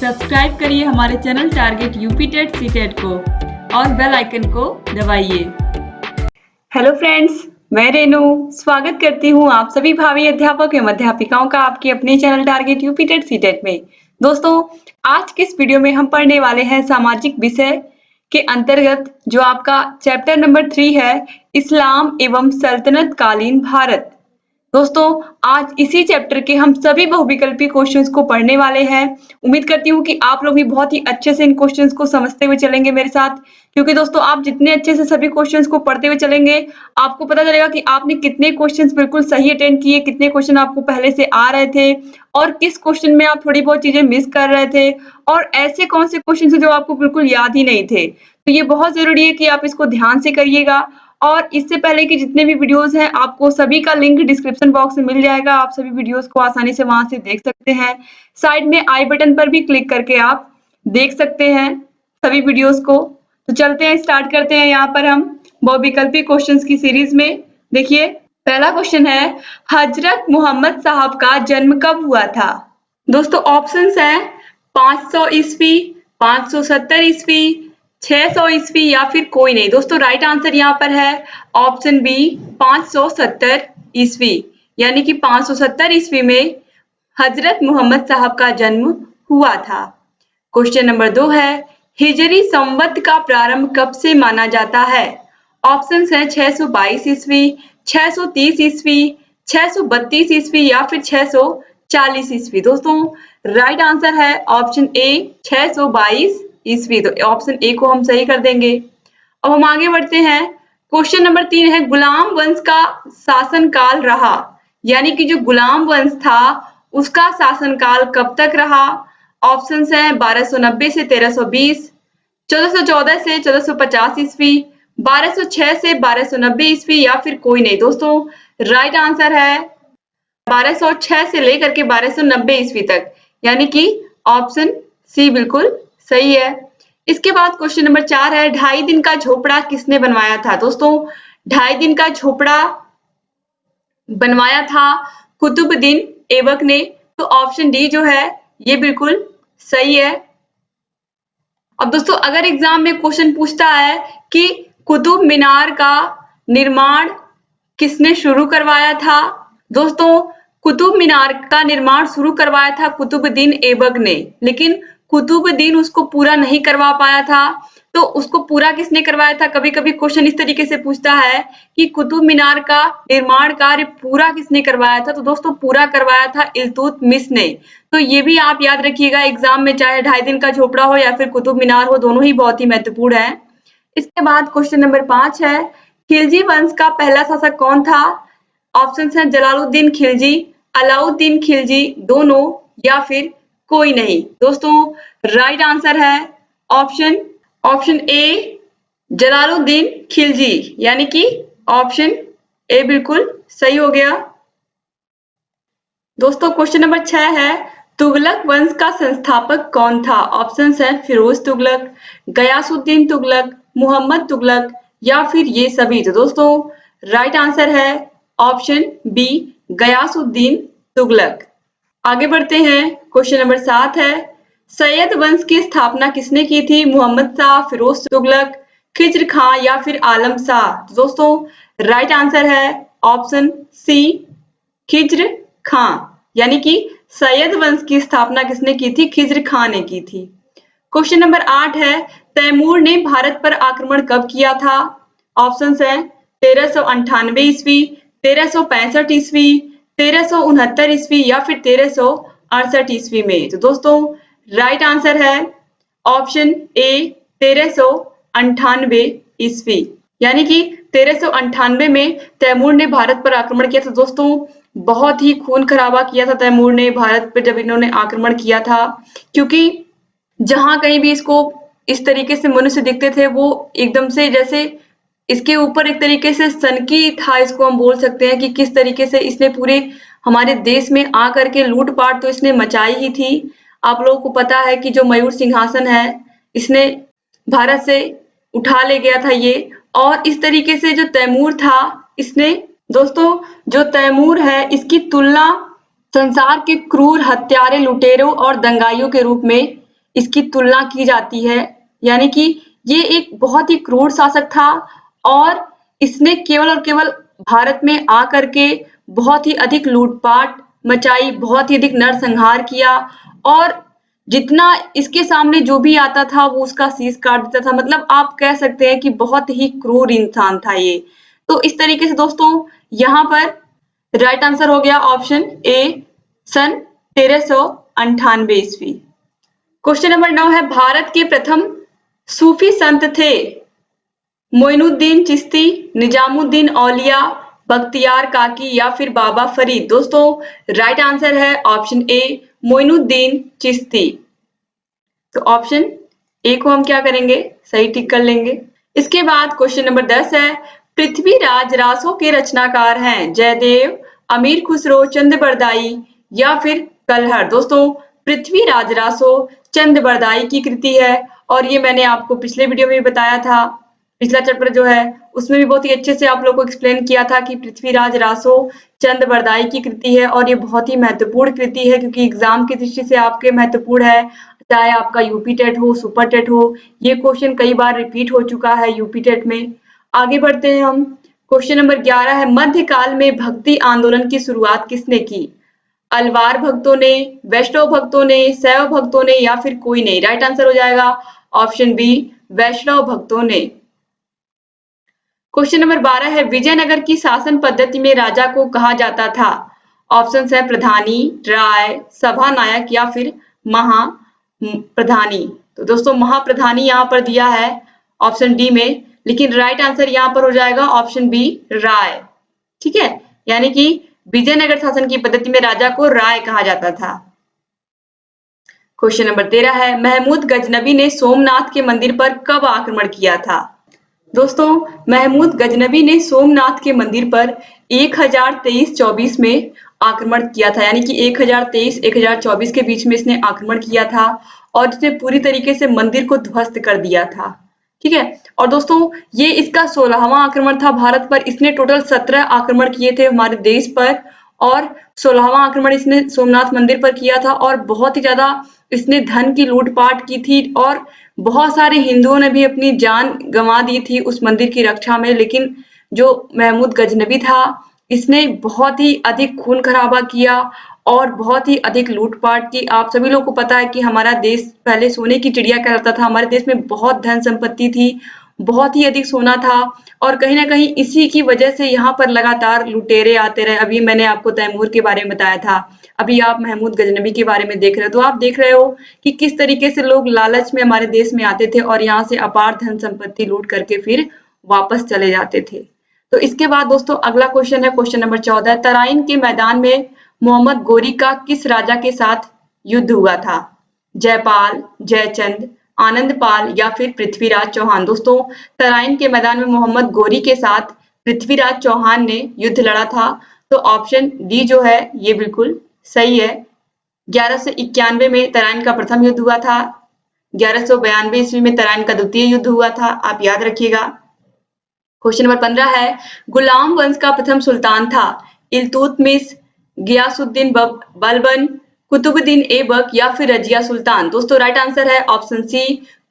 Subscribe करिए हमारे channel target UP TET CTET को और बेल आइकन को दबाइए। हेलो फ्रेंड्स, मैं रेनू स्वागत करती हूँ आप सभी भावी अध्यापक एवं अध्यापिकाओं का आपके अपने channel target UP TET CTET में। दोस्तों, आज के इस वीडियो में हम पढ़ने वाले हैं सामाजिक विषय के अंतर्गत जो आपका चैप्टर नंबर 3 है, इस्लाम एवं सल्तनत कालीन भारत। दोस्तों, आज इसी चैप्टर के हम सभी बहुविकल्पी क्वेश्चंस को पढ़ने वाले हैं। उम्मीद करती हूँ कि आप लोग भी बहुत ही अच्छे से इन क्वेश्चंस को समझते हुए चलेंगे मेरे साथ, क्योंकि दोस्तों आप जितने अच्छे से सभी क्वेश्चंस को पढ़ते हुए चलेंगे, आपको पता चलेगा कि आपने कितने क्वेश्चंस बिल्कुल सही अटेंड किए, कितने क्वेश्चन आपको पहले से आ रहे थे और किस क्वेश्चन में आप थोड़ी बहुत चीजें मिस कर रहे थे और ऐसे कौन से क्वेश्चन जो आपको बिल्कुल याद ही नहीं थे। तो ये बहुत जरूरी है कि आप इसको ध्यान से करिएगा। और इससे पहले कि जितने भी वीडियोस हैं, आपको सभी का लिंक डिस्क्रिप्शन बॉक्स में मिल जाएगा। आप सभी वीडियोस को आसानी से वहां से देख सकते हैं। साइड में आई बटन पर भी क्लिक करके आप देख सकते हैं सभी वीडियोस को। तो चलते हैं, स्टार्ट करते हैं यहाँ पर हम बहुविकल्पी क्वेश्चंस की सीरीज में। देखिए, पहला क्वेश्चन है, हजरत मोहम्मद साहब का जन्म कब हुआ था? दोस्तों ऑप्शंस हैं 500 ईस्वी, 570 ईस्वी, 600 ईस्वी या फिर कोई नहीं। दोस्तों राइट आंसर यहाँ पर है ऑप्शन बी 570 ईस्वी, यानी कि 570 ईस्वी में हजरत मोहम्मद साहब का जन्म हुआ था। क्वेश्चन नंबर 2 है, हिजरी संवत का प्रारंभ कब से माना जाता है? ऑप्शंस हैं 622 ईस्वी, 630 ईस्वी, 632 ईस्वी या फिर 640 ईस्वी। दोस्तों राइट आंसर है ऑप्शन ए 622 ईस्वी। तो ऑप्शन ए को हम सही कर देंगे। अब हम आगे बढ़ते हैं। क्वेश्चन नंबर 3 है, गुलाम वंश का शासनकाल रहा, यानी कि जो गुलाम वंश था उसका शासनकाल कब तक रहा? ऑप्शंस हैं 1290 से 1320, 1414 से 1450 ईस्वी, 1206 से 1290 ईस्वी या फिर कोई नहीं। दोस्तों राइट आंसर है 1206 से लेकर के 1290 ईस्वी तक, यानी कि ऑप्शन सी बिल्कुल सही है। इसके बाद क्वेश्चन नंबर 4 है, 2.5 दिन का झोपड़ा किसने बनवाया था? दोस्तों 2.5 दिन का झोपड़ा बनवाया था कुतुबुद्दीन ऐबक ने। तो ऑप्शन डी जो है ये बिल्कुल सही है। अब दोस्तों अगर एग्जाम में क्वेश्चन पूछता है कि कुतुब मीनार का निर्माण किसने शुरू करवाया था? दोस्तों कुतुब मीनार का निर्माण शुरू करवाया था कुतुबुद्दीन ऐबक ने, लेकिन कुतुबुद्दीन उसको पूरा नहीं करवा पाया था। तो उसको पूरा किसने करवाया था? कभी कभी क्वेश्चन इस तरीके से पूछता है कि कुतुब मीनार का निर्माण कार्य पूरा किसने करवाया था? तो दोस्तों पूरा करवाया था इल्तुतमिश ने। तो ये भी आप याद रखिएगा एग्जाम में, चाहे 2.5 दिन का झोपड़ा हो या फिर कुतुब मीनार हो, दोनों ही बहुत ही महत्वपूर्ण है। इसके बाद क्वेश्चन नंबर 5 है, खिलजी वंश का पहला शासक कौन था? ऑप्शन है जलालुद्दीन खिलजी, अलाउद्दीन खिलजी, दोनों या फिर कोई नहीं। दोस्तों राइट आंसर है ऑप्शन ए जलालुद्दीन खिलजी, यानी कि ऑप्शन ए बिल्कुल सही हो गया। दोस्तों क्वेश्चन नंबर 6 है, तुगलक वंश का संस्थापक कौन था? ऑप्शंस हैं फिरोज तुगलक, गयासुद्दीन तुगलक, मोहम्मद तुगलक या फिर ये सभी। तो दोस्तों राइट आंसर है ऑप्शन बी गयासुद्दीन तुगलक। आगे बढ़ते हैं। क्वेश्चन नंबर 7 है, सैयद वंश की स्थापना किसने की थी? मोहम्मद शाह, फिरोज तुगलक, खिज्र खां या फिर आलम शाह। तो दोस्तों राइट आंसर है ऑप्शन सी खिज्र खां, यानी कि सैयद वंश की स्थापना किसने की थी? खिज्र खां ने की थी। क्वेश्चन नंबर 8 है, तैमूर ने भारत पर आक्रमण कब किया था? ऑप्शंस है 1398 ईस्वी, 1365 ईस्वी, 1369 ईस्वी या फिर 1368 ईस्वी में। तो दोस्तों राइट आंसर है ऑप्शन ए 1398 ईस्वी, यानी कि 1398 में तैमूर ने भारत पर आक्रमण किया था। दोस्तों बहुत ही खून खराबा किया था तैमूर ने भारत पर जब इन्होंने आक्रमण किया था, क्योंकि जहां कहीं भी इसको इस तरीके से मनुष्य दिखते थे वो एकदम से जैसे इसके ऊपर एक तरीके से सनकी था, इसको हम बोल सकते हैं कि किस तरीके से इसने पूरे हमारे देश में आकर के लूटपाट तो इसने मचाई ही थी। आप लोगों को पता है कि जो मयूर सिंहासन है इसने भारत से उठा ले गया था ये, और इस तरीके से जो तैमूर था इसने, दोस्तों जो तैमूर है इसकी तुलना संसार के क्रूर हत्यारे, लुटेरों और दंगाइयों के रूप में इसकी तुलना की जाती है, यानी कि ये एक बहुत ही क्रूर शासक था और इसने केवल और केवल भारत में आकर के बहुत ही अधिक लूटपाट मचाई, बहुत ही अधिक नरसंहार किया और जितना इसके सामने जो भी आता था वो उसका शीश काट देता था। मतलब आप कह सकते हैं कि बहुत ही क्रूर इंसान था ये। तो इस तरीके से दोस्तों यहाँ पर राइट आंसर हो गया ऑप्शन ए, सन 1398 ईस्वी। क्वेश्चन नंबर 9 है, भारत के प्रथम सूफी संत थे मोइनुद्दीन चिश्ती, निजामुद्दीन औलिया, बख्तियार काकी या फिर बाबा फरीद। दोस्तों राइट आंसर है ऑप्शन ए, मोइनुद्दीन चिश्ती। तो ऑप्शन ए को हम क्या करेंगे, सही टिक कर लेंगे। इसके बाद क्वेश्चन नंबर 10 है, पृथ्वीराज रासों के रचनाकार हैं जयदेव, अमीर खुसरो, चंद बरदाई या फिर कलहर। दोस्तों पृथ्वीराज रासो चंद बरदाई की कृति है और ये मैंने आपको पिछले वीडियो में भी बताया था। पिछला चैप्टर जो है उसमें भी बहुत ही अच्छे से आप लोगों को एक्सप्लेन किया था कि पृथ्वीराज रासो चंद बरदाई की कृति है और ये बहुत ही महत्वपूर्ण कृति है क्योंकि एग्जाम की दृष्टि से आपके महत्वपूर्ण है। चाहे आपका यूपी टेट हो, सुपर टेट हो, ये क्वेश्चन कई बार रिपीट हो चुका है यूपी टेट में। आगे बढ़ते हैं हम। क्वेश्चन नंबर 11 है, मध्यकाल में भक्ति आंदोलन की शुरुआत किसने की? अलवार भक्तों ने, वैष्णव भक्तों ने, शैव भक्तों ने या फिर कोई नहीं। राइट आंसर हो जाएगा ऑप्शन बी, वैष्णव भक्तों ने। क्वेश्चन नंबर 12 है, विजयनगर की शासन पद्धति में राजा को कहा जाता था? ऑप्शन है प्रधानी, राय, सभा नायक या फिर महा प्रधानी। तो दोस्तों महाप्रधानी यहाँ पर दिया है ऑप्शन डी में, लेकिन राइट आंसर यहाँ पर हो जाएगा ऑप्शन बी, राय। ठीक है, यानी कि विजयनगर शासन की पद्धति में राजा को राय कहा जाता था। क्वेश्चन नंबर 13 है, महमूद गजनबी ने सोमनाथ के मंदिर पर कब आक्रमण किया था? दोस्तों महमूद गजनबी ने सोमनाथ के मंदिर पर 1023-24 में आक्रमण किया था, यानी कि 1023-1024 के बीच में इसने आक्रमण किया था और इसने पूरी तरीके से मंदिर को ध्वस्त कर दिया था। ठीक है, और दोस्तों ये इसका 16वां आक्रमण था भारत पर। इसने टोटल 17 आक्रमण किए थे हमारे देश पर और 16वां आक्रमण इसने सोमनाथ मंदिर पर किया था और बहुत ही ज्यादा इसने धन की लूटपाट की थी और बहुत सारे हिंदुओं ने भी अपनी जान गंवा दी थी उस मंदिर की रक्षा में। लेकिन जो महमूद गजनबी था इसने बहुत ही अधिक खून खराबा किया और बहुत ही अधिक लूटपाट की। आप सभी लोगों को पता है कि हमारा देश पहले सोने की चिड़िया कहलाता था, हमारे देश में बहुत धन संपत्ति थी, बहुत ही अधिक सोना था और कहीं ना कहीं इसी की वजह से यहाँ पर लगातार लुटेरे आते रहे। अभी मैंने आपको तैमूर के बारे में बताया था, अभी आप महमूद गजनबी के बारे में देख रहे हो, तो आप देख रहे हो कि किस तरीके से लोग लालच में हमारे देश में आते थे और यहाँ से अपार धन संपत्ति लूट करके फिर वापस चले जाते थे। तो इसके बाद दोस्तों अगला क्वेश्चन है क्वेश्चन नंबर 14, तराइन के मैदान में मोहम्मद गोरी का किस राजा के साथ युद्ध हुआ था? जयपाल, जयचंद, आनंदपाल या फिर पृथ्वीराज चौहान। दोस्तों तराइन के मैदान में मोहम्मद गोरी के साथ पृथ्वीराज चौहान ने युद्ध लड़ा था। तो ऑप्शन डी जो है ये बिल्कुल सही है। 1191 में तराइन का प्रथम युद्ध हुआ था, 1192 ईस्वी में तराइन का द्वितीय युद्ध हुआ था, आप याद रखिएगा। क्वेश्चन नंबर 15 है, गुलाम वंश का प्रथम सुल्तान था इल्तुतमिश, गियासुद्दीन बलबन, कुतुबुद्दीन ऐबक या फिर रजिया सुल्तान। दोस्तों राइट आंसर है ऑप्शन सी,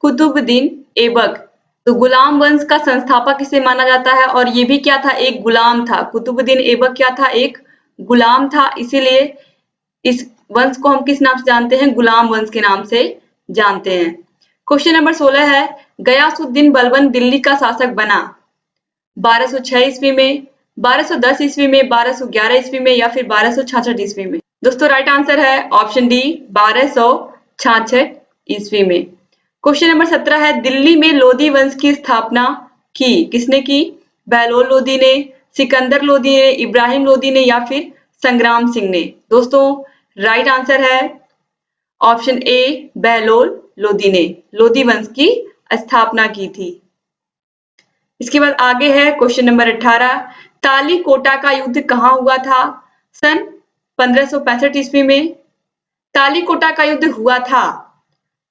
कुतुबुद्दीन ऐबक। तो गुलाम वंश का संस्थापक किसे माना जाता है और ये भी क्या था, एक गुलाम था। कुतुबुद्दीन ऐबक क्या था, एक गुलाम था, इसीलिए इस वंश को हम किस नाम से जानते हैं, गुलाम वंश के नाम से जानते हैं। क्वेश्चन नंबर 16 है, गयासुद्दीन बलबन दिल्ली का शासक बना 1206 ईस्वी में, 1210 ईस्वी में, 1211 ईस्वी में या फिर 1266 ईस्वी में। दोस्तों राइट आंसर है ऑप्शन डी, 1266 ईस्वी में। क्वेश्चन नंबर 17 है, दिल्ली में लोधी वंश की स्थापना की किसने की? बहलोल लोधी ने, सिकंदर लोधी ने, इब्राहिम लोधी ने या फिर संग्राम सिंह ने। दोस्तों राइट आंसर है ऑप्शन ए, बहलोल लोधी ने लोधी वंश की स्थापना की थी। इसके बाद आगे है क्वेश्चन नंबर 18, तालीकोटा का युद्ध कहाँ हुआ था? सन 1565 ईस्वी में। तालीकोटा का युद्ध हुआ था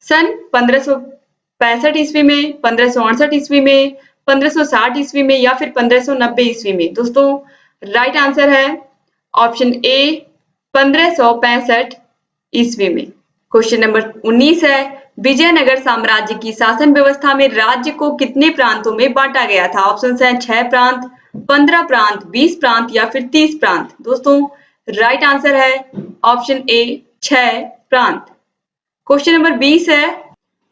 सन 1565 ईस्वी में, 1568 ईस्वी में, 1560 ईस्वी में या फिर 1590 ईस्वी में। दोस्तों राइट आंसर है ऑप्शन ए, 1565 ईस्वी में। क्वेश्चन नंबर 19 है, विजयनगर साम्राज्य की शासन व्यवस्था में राज्य को कितने प्रांतों में बांटा गया था? ऑप्शन हैं 6 प्रांत, 15 प्रांत, 20 प्रांत या फिर 30 प्रांत। दोस्तों राइट आंसर है ऑप्शन ए 6 प्रांत। क्वेश्चन नंबर 20 है,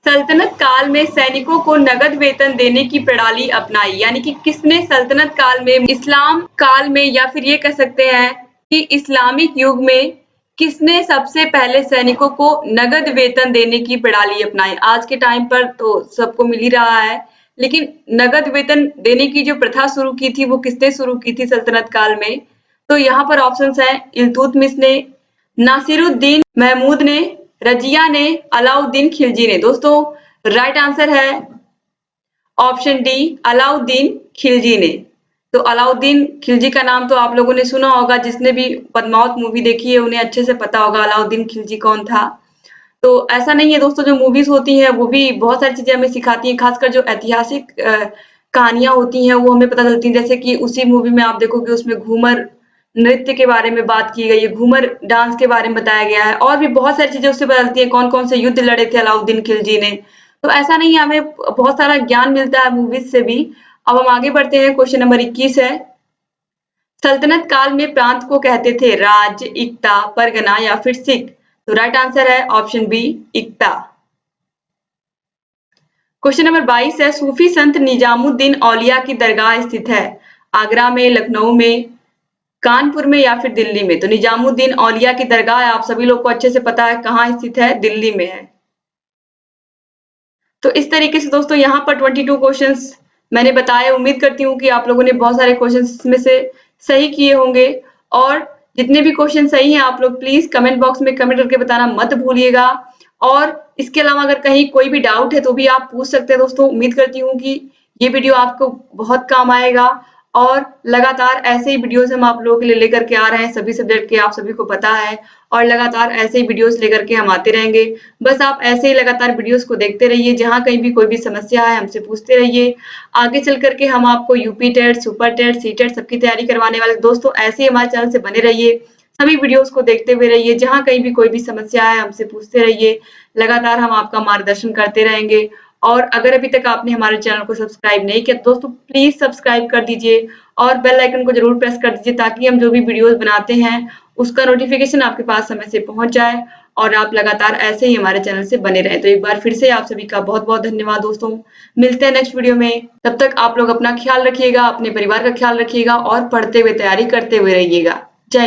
सल्तनत काल में सैनिकों को नगद वेतन देने की प्रणाली अपनाई, यानी कि किसने सल्तनत काल में, इस्लाम काल में, या फिर ये कह सकते हैं कि इस्लामिक युग में किसने सबसे पहले सैनिकों को नगद वेतन देने की प्रणाली अपनाई? आज के टाइम पर तो सबको मिल ही रहा है, लेकिन नगद वेतन देने की जो प्रथा शुरू की थी वो किसने शुरू की थी सल्तनत काल में? तो यहाँ पर ऑप्शंस हैं इल्तुतमिश ने, नासिरुद्दीन महमूद ने, रजिया ने, अलाउद्दीन खिलजी ने। दोस्तों राइट आंसर है ऑप्शन डी अलाउद्दीन खिलजी ने। तो अलाउद्दीन खिलजी का नाम तो आप लोगों ने सुना होगा, जिसने भी पद्मावत मूवी देखी है उन्हें अच्छे से पता होगा अलाउद्दीन खिलजी कौन था। तो ऐसा नहीं है दोस्तों, जो मूवीज होती हैं वो भी बहुत सारी चीजें हमें सिखाती हैं, खासकर जो ऐतिहासिक कहानियां होती हैं वो हमें पता चलती हैं। जैसे कि उसी मूवी में आप देखोगे उसमें घूमर नृत्य के बारे में बात की गई है, घूमर डांस के बारे में बताया गया है, और भी बहुत सारी चीजें उससे बदलती है, कौन कौन से युद्ध लड़े थे अलाउद्दीन खिलजी ने। तो ऐसा नहीं है, हमें बहुत सारा ज्ञान मिलता है मूवीज से भी। अब हम आगे बढ़ते हैं, क्वेश्चन नंबर 21 है, सल्तनत काल में प्रांत को कहते थे राज्य, इक्ता, परगना या फिर सिख? तो राइट आंसर है ऑप्शन बी इक्ता। क्वेश्चन नंबर 22 है, सूफी संत निजामुद्दीन औलिया की दरगाह स्थित है आगरा में, लखनऊ में, कानपुर में या फिर दिल्ली में? तो निजामुद्दीन औलिया की दरगाह आप सभी लोग को अच्छे से पता है कहाँ स्थित है, दिल्ली में है। तो इस तरीके से दोस्तों यहाँ पर 22 क्वेश्चंस मैंने बताए। उम्मीद करती हूँ कि आप लोगों ने बहुत सारे क्वेश्चंस में से सही किए होंगे, और जितने भी क्वेश्चन सही हैं आप लोग प्लीज कमेंट बॉक्स में कमेंट करके बताना मत भूलिएगा। और इसके अलावा अगर कहीं कोई भी डाउट है तो भी आप पूछ सकते हैं दोस्तों। उम्मीद करती हूँ कि ये वीडियो आपको बहुत काम आएगा, और लगातार ऐसे ही वीडियोस हम आप लोगों के लिए लेकर के आ रहे हैं, सभी सब्जेक्ट के आप सभी को पता है, और लगातार ऐसे ही वीडियोस लेकर के हम आते रहेंगे। बस आप ऐसे ही लगातार वीडियोस को देखते रहिए, जहां कहीं भी कोई भी समस्या है हमसे पूछते रहिए। आगे चल करके हम आपको UP TET, super TET, C TET सबकी तैयारी करवाने वाले। दोस्तों ऐसे ही हमारे चैनल से बने रहिए, सभी वीडियोस को देखते हुए रहिए, जहां कहीं भी कोई भी समस्या है हमसे पूछते रहिए। लगातार हम आपका मार्गदर्शन करते रहेंगे। और अगर अभी तक आपने हमारे चैनल को सब्सक्राइब नहीं किया तो दोस्तों प्लीज सब्सक्राइब कर दीजिए, और बेल आइकन को जरूर प्रेस कर दीजिए, ताकि हम जो भी वीडियोस बनाते हैं उसका नोटिफिकेशन आपके पास समय से पहुंच जाए, और आप लगातार ऐसे ही हमारे चैनल से बने रहें। तो एक बार फिर से आप सभी का बहुत बहुत धन्यवाद दोस्तों। मिलते हैं नेक्स्ट वीडियो में, तब तक आप लोग अपना ख्याल रखिएगा, अपने परिवार का ख्याल रखिएगा, और पढ़ते हुए तैयारी करते हुए रहिएगा। जय